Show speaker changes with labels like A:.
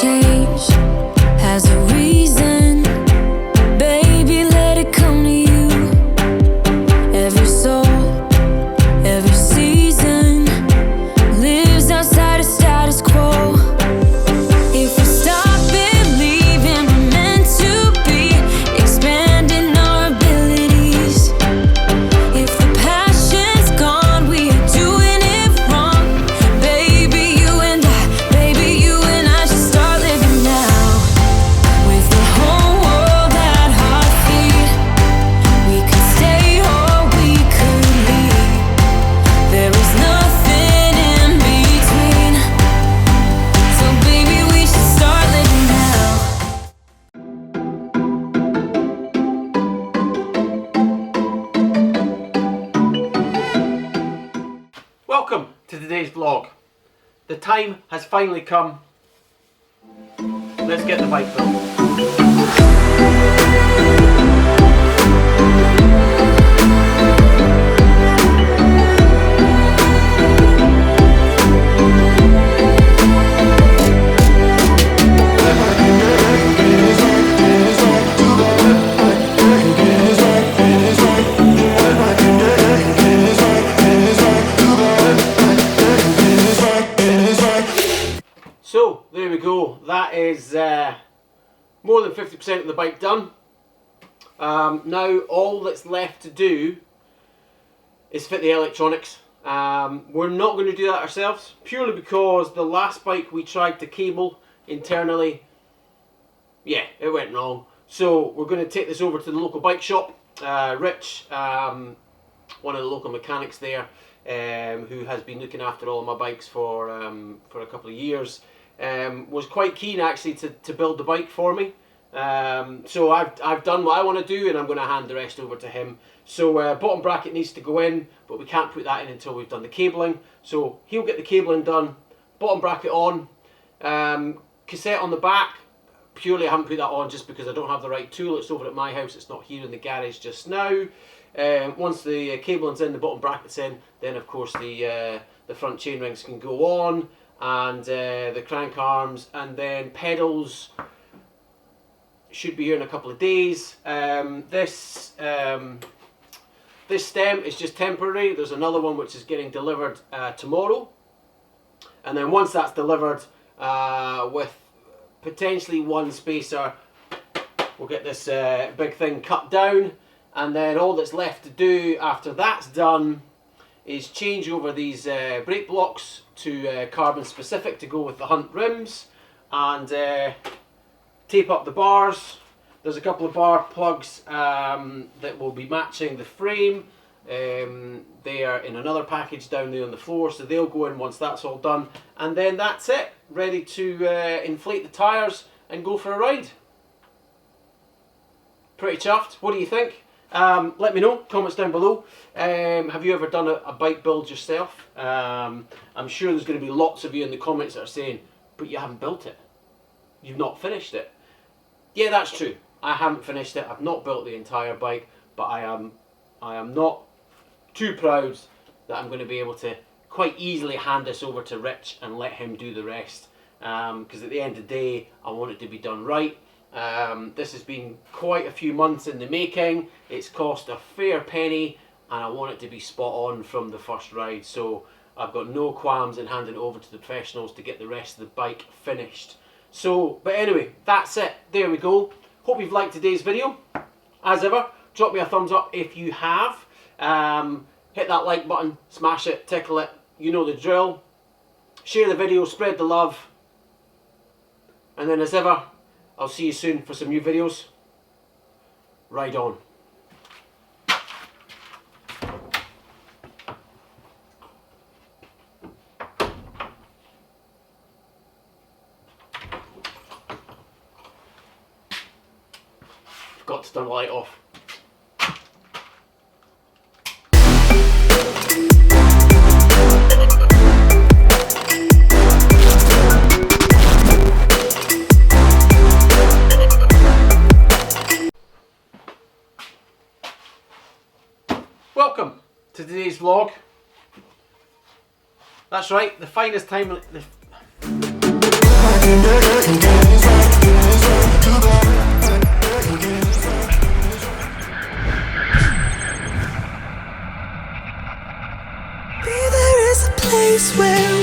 A: change has a reason. Baby, let it come to you. Every soul, every season lives outside of status quo. If we stop believing we're meant to be, expanding our abilities. If the passion's gone, we are doing it wrong. Baby, you and I should start living now. With the whole world at our feet, we could stay or we could leave. There is nothing in between. So baby, we should start living now.
B: Welcome to today's vlog. The time has finally come. Let's get the bike built. So there we go. That is more than 50% of the bike done. Now all that's left to do is fit the electronics. We're not going to do that ourselves, purely because the last bike we tried to cable internally, yeah, it went wrong. So we're going to take this over to the local bike shop. Rich, one of the local mechanics there, who has been looking after all of my bikes for a couple of years, was quite keen actually to build the bike for me. So I've done what I want to do, and I'm going to hand the rest over to him. So bottom bracket needs to go in, but we can't put that in until we've done the cabling. So he'll get the cabling done, bottom bracket on, cassette on the back. Purely I haven't put that on just because I don't have the right tool. It's over at my house, it's not here in the garage just now. Once the cabling's in, the bottom bracket's in, then of course the front chain rings can go on, and the crank arms, and then pedals should be here in a couple of days. This stem is just temporary. There's another one which is getting delivered tomorrow, and then once that's delivered, with potentially one spacer, we'll get this big thing cut down. And then all that's left to do after that's done is change over these brake blocks to carbon specific to go with the Hunt rims, and tape up the bars. There's a couple of bar plugs that will be matching the frame. They are in another package down there on the floor, so they'll go in once that's all done. And then that's it, ready to inflate the tyres and go for a ride. Pretty chuffed. What do you think? Let me know, comments down below. Have you ever done a bike build yourself? I'm sure there's going to be lots of you in the comments that are saying, but you haven't built it. You've not finished it. Yeah, that's true. I haven't finished it. I've not built the entire bike, but I am not too proud that I'm going to be able to quite easily hand this over to Rich and let him do the rest. Because at the end of the day, I want it to be done right. This has been quite a few months in the making. It's cost a fair penny, and I want it to be spot on from the first ride. So I've got no qualms in handing it over to the professionals to get the rest of the bike finished. So, but anyway, that's it. There we go. Hope you've liked today's video. As ever, drop me a thumbs up if you have. Hit that like button, smash it, tickle it. You know the drill. Share the video, spread the love. And then as ever, I'll see you soon for some new videos. Ride on. Forgot to turn the light off. Welcome to today's vlog. That's right, the finest time.
A: There is a place where